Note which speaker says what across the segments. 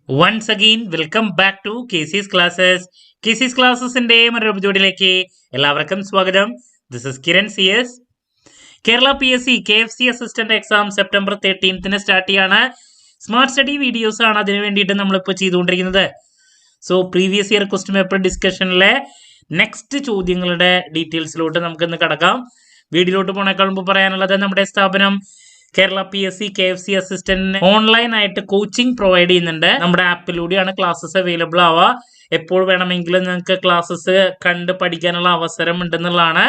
Speaker 1: Once again, welcome back to KC's Classes. KC's Classesന്റെ മറ്റൊരു എപ്പിസോഡിലേക്ക് എല്ലാവർക്കും സ്വാഗതം. This is Kiran CS. Kerala PSC KFC assistant exam September 13 start ചെയ്യാണ്. Smart study videos ആണ് അതിനു വേണ്ടിയിട്ട് നമ്മളിപ്പോൾ ചെയ്തുകൊണ്ടിരിക്കുന്നത്. So previous year question paper ഡിസ്കഷനിലെ നെക്സ്റ്റ് ചോദ്യങ്ങളുടെ ഡീറ്റെയിൽസിലോട്ട് നമുക്കിന്ന് കടക്കാം. വീഡിയോയിലോട്ട് പോണേക്കാൾ മുമ്പ് പറയാനുള്ളത് നമ്മുടെ സ്ഥാപനം കേരള PSC KFC അസിസ്റ്റന്റിന് ഓൺലൈൻ ആയിട്ട് കോച്ചിങ് പ്രൊവൈഡ് ചെയ്യുന്നുണ്ട്. നമ്മുടെ ആപ്പിലൂടെയാണ് ക്ലാസ്സസ് അവൈലബിൾ ആവുക. എപ്പോൾ വേണമെങ്കിലും നിങ്ങൾക്ക് ക്ലാസ്സസ് കണ്ട് പഠിക്കാനുള്ള അവസരം ഉണ്ടെന്നുള്ളതാണ്.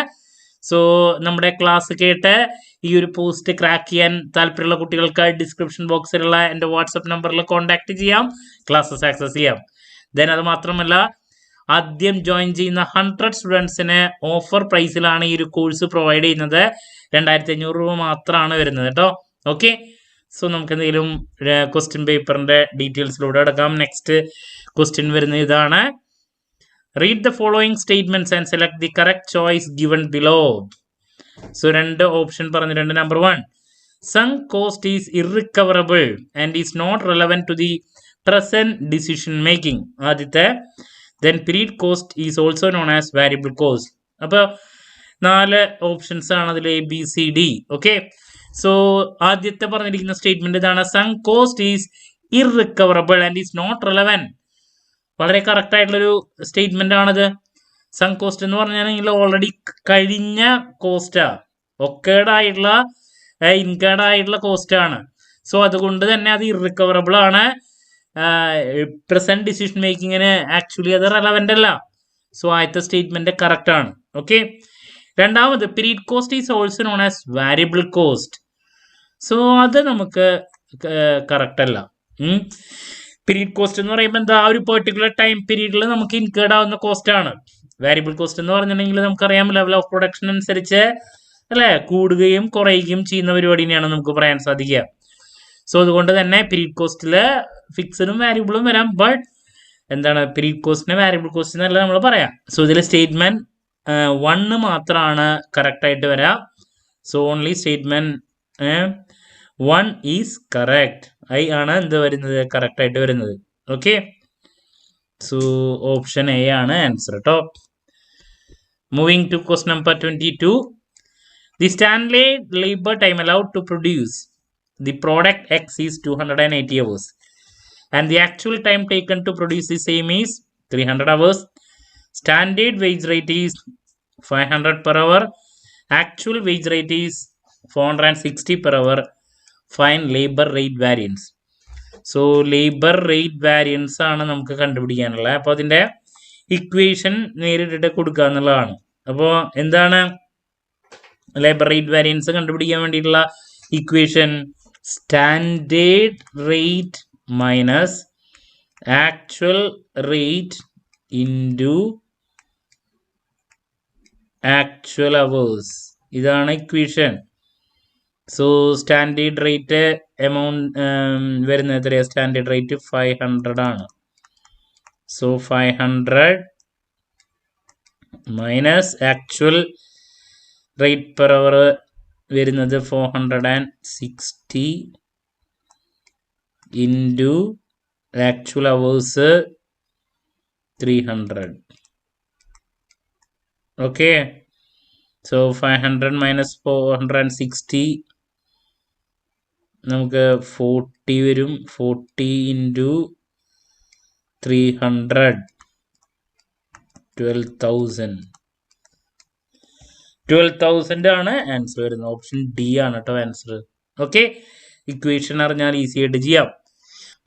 Speaker 1: സോ നമ്മുടെ ക്ലാസ് കേട്ട് ഈ ഒരു പോസ്റ്റ് ക്രാക്ക് ചെയ്യാൻ താല്പര്യമുള്ള കുട്ടികൾക്ക് ഡിസ്ക്രിപ്ഷൻ ബോക്സിലുള്ള എൻ്റെ വാട്സപ്പ് നമ്പറിൽ കോൺടാക്ട് ചെയ്യാം, ക്ലാസ്സസ് ആക്സസ് ചെയ്യാം. ദെൻ അത് മാത്രമല്ല, ആദ്യം ജോയിൻ ചെയ്യുന്ന 100 സ്റ്റുഡൻസിന് ഓഫർ പ്രൈസിലാണ് ഈ ഒരു കോഴ്സ് പ്രൊവൈഡ് ചെയ്യുന്നത്. 2500 രൂപ മാത്രമാണ് വരുന്നത് കേട്ടോ. ഓക്കെ, സോ നമുക്ക് എന്തെങ്കിലും ക്വസ്റ്റ്യൻ പേപ്പറിന്റെ ഡീറ്റെയിൽസിലൂടെ എടുക്കാം. നെക്സ്റ്റ് ക്വസ്റ്റ്യൻ വരുന്നത് ഇതാണ്: read the following statements and select the correct choice given below. So രണ്ട് ഓപ്ഷൻ പറഞ്ഞിട്ടുണ്ട്. Number 1, sunk cost is irrecoverable and is not relevant to the present decision making. ആദ്യത്തെ. then period cost is also known as variable cost. അപ്പോൾ 4 options ആണ് അതിൽ ABCD. Okay, so ആദ്യത്തെ പറഞ്ഞിരിക്കുന്ന statement ഇതാണ്: sunk cost is irrecoverable and is not relevant. വളരെ correct ആയിട്ടുള്ളൊരു statement ആണത്. sunk cost എന്ന് പറഞ്ഞാൽ ഓൾറെഡി കഴിഞ്ഞ കോസ്റ്റാ, ഒക്കേഡ് ആയിട്ടുള്ള ഇൻകേർഡ് ആയിട്ടുള്ള കോസ്റ്റ് ആണ്. സോ അതുകൊണ്ട് തന്നെ അത് ഇറിക്കവറബിൾ ആണ്. പ്രസന്റ് ഡിസിഷൻ മേക്കിങ്ങിന് ആക്ച്വലി അത് റെലവൻ്റ് അല്ല. സോ ആദ്യത്തെ സ്റ്റേറ്റ്മെന്റ് കറക്റ്റ് ആണ്. ഓക്കെ, രണ്ടാമത്, period cost is also known as variable cost. So അത് നമുക്ക് കറക്റ്റ് അല്ല. പീരീഡ് കോസ്റ്റ് എന്ന് പറയുമ്പോൾ എന്താ, ഒരു പെർട്ടിക്കുലർ ടൈം പീരീഡിൽ നമുക്ക് ഇൻകേർഡ് ആവുന്ന കോസ്റ്റ് ആണ്. വാരിയബിൾ കോസ്റ്റ് എന്ന് പറഞ്ഞിട്ടുണ്ടെങ്കിൽ നമുക്കറിയാം, ലെവൽ ഓഫ് പ്രൊഡക്ഷൻ അനുസരിച്ച് അല്ലെ കൂടുകയും കുറയുകയും ചെയ്യുന്ന പരിപാടി തന്നെയാണ് നമുക്ക് പറയാൻ സാധിക്കുക. സോ അതുകൊണ്ട് തന്നെ പീരീഡ് കോസ്റ്റില് ഫിക്സഡും വാരിയബിളും വരാം. ബട്ട് എന്താണ്, പീരീഡ് കോസ്റ്റിനെ വാരിയബിൾ കോസ്റ്റ് എന്നല്ല നമ്മൾ പറയാം. സോ ഇതിൽ സ്റ്റേറ്റ്മെന്റ് 1 മാത്രമാണ് കറക്റ്റ് ആയിട്ട് വരാം. So only statement 1 is correct. ആണ് എന്ത് വരുന്നത്, കറക്റ്റ് ആയിട്ട് വരുന്നത്. ഓക്കെ, സോ ഓപ്ഷൻ എ ആണ് ആൻസർ കേട്ടോ. Moving to question number 22. The standard labor time allowed to produce the product X is 280 hours and the actual time taken to produce the same is 300 hours. Standard wage rate is 500 per hour. Actual wage rate is 460 per hour. Find labor rate variance. So labor rate variance ആണ് നമുക്ക് കണ്ടുപിടിക്കാനുള്ളത്. അപ്പോൾ അതിൻ്റെ equation നേരിട്ടിട്ട് കൊടുക്കുക എന്നുള്ളതാണ്. അപ്പോൾ എന്താണ് labour rate variance കണ്ടുപിടിക്കാൻ വേണ്ടിയിട്ടുള്ള equation? Standard rate minus actual rate into actual hours. ഇതാണ് equation. So standard rate amount വരുന്നത് എത്രയാണ്? സ്റ്റാൻഡേർഡ് റേറ്റ് 500 ആണ്. So 500 minus actual rate per hour വരുന്നത് 460 into actual hours 300. Okay, so 500 minus 460 നമുക്ക് 40 വരും. 40 into 300 12,000 ആണ് ആൻസർ വരുന്നത്. ഓപ്ഷൻ ഡി ആണ് കേട്ടോ ആൻസർ. ഓക്കെ, ഇക്വേഷൻ അറിഞ്ഞാൽ ഈസി ആയിട്ട് ചെയ്യാം.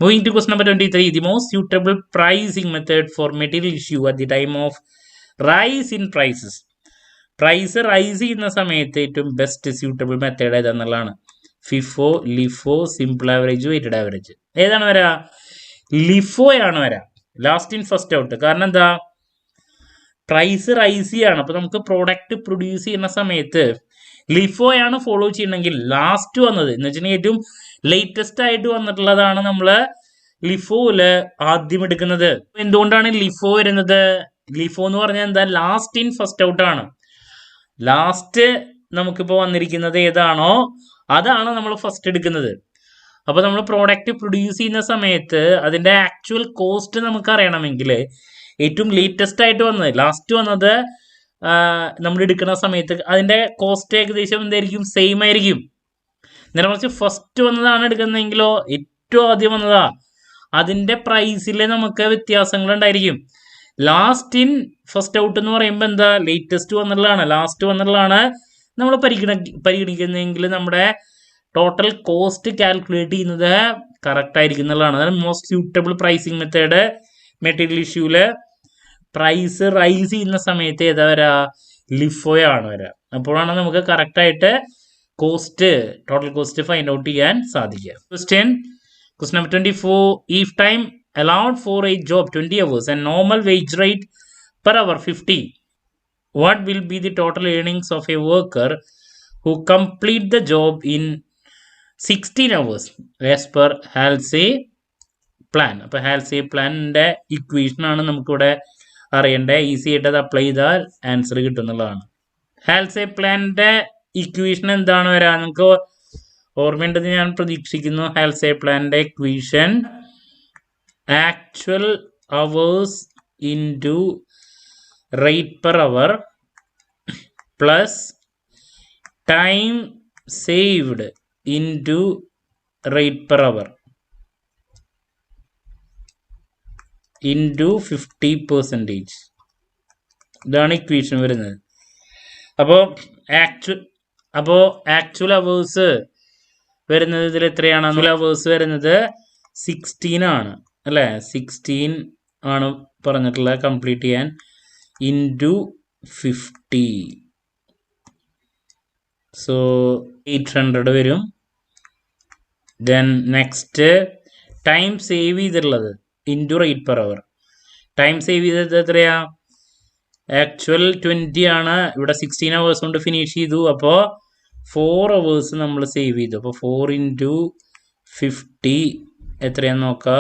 Speaker 1: Moving to question number 23. The most suitable pricing method for material issue at the time of rise in prices. Price rise ചെയ്യുന്ന സമയത്ത് ഏറ്റവും ബെസ്റ്റ് സ്യൂട്ടബിൾ മെത്തേഡ് ഏതാന്നുള്ളതാണ്. FIFO, LIFO, simple average, weighted average. ഏതാണ് വരാ? ലിഫോയാണ് വരാ. Last in first out. കാരണം എന്താ, പ്രൈസ് റൈസ് ചെയ്യാണ്. അപ്പോൾ നമുക്ക് പ്രോഡക്റ്റ് പ്രൊഡ്യൂസ് ചെയ്യുന്ന സമയത്ത് ലിഫോയാണ് ഫോളോ ചെയ്യണമെങ്കിൽ ലാസ്റ്റ് വന്നത് എന്ന് വെച്ചിട്ടുണ്ടെങ്കിൽ ഏറ്റവും ലേറ്റസ്റ്റ് ആയിട്ട് വന്നിട്ടുള്ളതാണ് നമ്മൾ ലിഫോയില് ആദ്യം എടുക്കുന്നത്. എന്തുകൊണ്ടാണ് ലിഫോ വരുന്നത്? ലിഫോ എന്ന് പറഞ്ഞാൽ എന്താ, ലാസ്റ്റ് ഇൻ ഫസ്റ്റ് ഔട്ട് ആണ്. ലാസ്റ്റ് നമുക്കിപ്പോൾ വന്നിരിക്കുന്നത് ഏതാണോ അതാണ് നമ്മൾ ഫസ്റ്റ് എടുക്കുന്നത്. അപ്പോൾ നമ്മൾ പ്രോഡക്റ്റ് പ്രൊഡ്യൂസ് ചെയ്യുന്ന സമയത്ത് അതിൻ്റെ ആക്ച്വൽ കോസ്റ്റ് നമുക്ക് അറിയണമെങ്കിൽ ഏറ്റവും ലേറ്റസ്റ്റ് ആയിട്ട് ലാസ്റ്റ് വന്നത് നമ്മൾ എടുക്കുന്ന സമയത്ത് അതിൻ്റെ കോസ്റ്റ് ഏകദേശം എന്തായിരിക്കും, സെയിം ആയിരിക്കും. നേരെ മറിച്ച് ഫസ്റ്റ് വന്നതാണ് എടുക്കുന്നതെങ്കിലോ ഏറ്റവും ആദ്യം വന്നതാ, അതിൻ്റെ പ്രൈസിൽ നമുക്ക് വ്യത്യാസങ്ങൾ ഉണ്ടായിരിക്കും. ലാസ്റ്റ് ഇൻ ഫസ്റ്റ് ഔട്ട് എന്ന് പറയുമ്പോൾ എന്താ, ലേറ്റസ്റ്റ് വന്നിട്ടുള്ളതാണ്, ലാസ്റ്റ് വന്നിട്ടുള്ളതാണ് നമ്മൾ പരിഗണിക്കുന്നതെങ്കിൽ നമ്മുടെ ടോട്ടൽ കോസ്റ്റ് കാൽക്കുലേറ്റ് ചെയ്യുന്നത് കറക്റ്റ് ആയിരിക്കും എന്നുള്ളതാണ്. അതാണ് most suitable pricing method. Material ഇഷ്യൂല് പ്രൈസ് റൈസ് ചെയ്യുന്ന സമയത്ത് ഏതാ വരാ, ലിഫോയാണ് വരാ. അപ്പോഴാണ് നമുക്ക് കറക്റ്റായിട്ട് cost, total cost find out ചെയ്യാൻ സാധിക്കുക. Question number 24. If time allowed for a job 20 hours and normal wage rate per hour 50, what will be the total earnings of a worker who complete the job in 16 hours as per Halsey plan? അപ്പോൾ ഹാൽസേ പ്ലാനിൻ്റെ ഇക്വേഷനാണ് നമുക്കിവിടെ അറിയേണ്ടത്. Easy ആയിട്ട് അത് apply ചെയ്താൽ answer കിട്ടുന്നുള്ളതാണ്. ഹാൽസേ പ്ലാനിൻ്റെ equation എന്താണ് വരാ, നമുക്ക് ഓർമ്മയുണ്ടെന്ന് ഞാൻ പ്രതീക്ഷിക്കുന്നു. ഹാൽസേ പ്ലാനിൻ്റെ equation actual hours into rate per hour plus time saved into rate per hour into 50%. ഇതാണ് ഇക്വേഷൻ വരുന്നത്. അപ്പോൾ ആക്ച്വൽ അവേഴ്സ് വരുന്നത് ഇതിൽ എത്രയാണ്, ആക്ച്വൽ അവേഴ്സ് വരുന്നത് 16 ആണ് അല്ലേ, 16 ആണ് പറഞ്ഞിട്ടുള്ളത് കംപ്ലീറ്റ് ചെയ്യാൻ, ഇൻറ്റു 50. സോ 800 വരും. ദെൻ നെക്സ്റ്റ് ടൈം സേവ് ചെയ്തിട്ടുള്ളത് ഇൻറ്റു റേറ്റ് പെർ അവർ. ടൈം സേവ് ചെയ്തത് എത്രയാ, ആക്ച്വൽ 20 ആണ്, ഇവിടെ 16 hours കൊണ്ട് ഫിനിഷ് ചെയ്തു. അപ്പോൾ 4 hours നമ്മൾ സേവ് ചെയ്തു. അപ്പോൾ 4 ഇൻറ്റു 50 എത്രയാന്ന് നോക്കുക,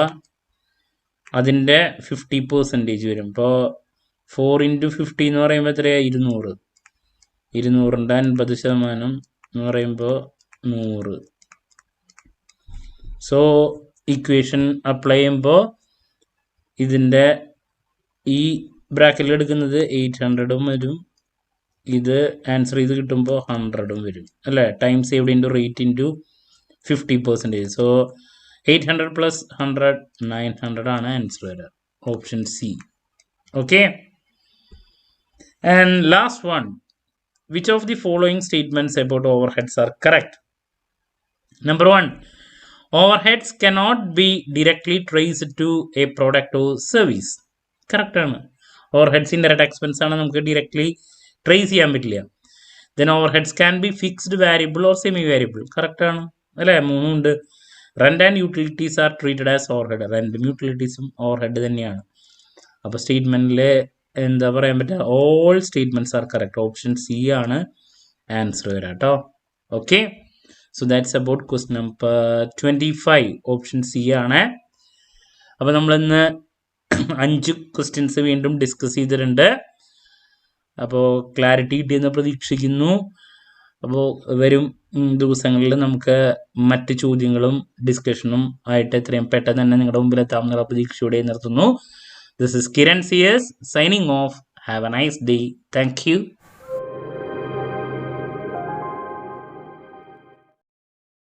Speaker 1: അതിൻ്റെ 50% വരും. ഇപ്പോൾ 4 ഇൻറ്റു 50 എന്ന് പറയുമ്പോൾ എത്രയാണ്, 200. 200ൻ്റെ 50% എന്ന് പറയുമ്പോൾ 100. സോ ഇക്വേഷൻ അപ്ലൈ ചെയ്യുമ്പോൾ ഇതിൻ്റെ ഈ ബ്രാക്കറ്റിൽ എടുക്കുന്നത് 800 വരും, ഇത് ആൻസർ ചെയ്ത് കിട്ടുമ്പോൾ 100 വരും അല്ലേ. Time saved into rate into 50%. So 800 plus 100 900 ആണ് ആൻസർ വരിക, option C. Okay. And last one, which of the following statements about overheads are correct? Number 1, overheads cannot be directly traced to a product or service. Correct ആണ്. Overheads indirect expense ആണ്, നമുക്ക് directly trace ചെയ്യാൻ പറ്റില്ല. Then overheads can be fixed variable or semi variable. Correct ആണ് അല്ലേ, 3 ഉണ്ട്. Rent and utilities are treated as overhead. റെന്റും യൂട്ടിലിറ്റീസും ഓവർഹെഡ് തന്നെയാണ്. അപ്പോൾ സ്റ്റേറ്റ്മെന്റിൽ എന്താ പറയാൻ പറ്റുക, all statements are correct. Option C ആണ് ആൻസർ വരാം കേട്ടോ. Okay. So that's about question number 25. Option C ആണ്. അപ്പോൾ നമ്മളിന്ന് 5 ക്വസ്റ്റ്യൻസ് വീണ്ടും ഡിസ്കസ് ചെയ്തിട്ടുണ്ട്. അപ്പോൾ ക്ലാരിറ്റി കിട്ടിയെന്ന് പ്രതീക്ഷിക്കുന്നു. അപ്പോൾ വരും ദിവസങ്ങളിൽ നമുക്ക് മറ്റ് ചോദ്യങ്ങളും ഡിസ്കഷനും ആയിട്ട് എത്രയും പെട്ടെന്ന് തന്നെ നിങ്ങളുടെ മുമ്പിൽ എത്താമെന്നുള്ള പ്രതീക്ഷയോടെ നിർത്തുന്നു. This is Kiran CS signing off. Have a nice day. Thank you.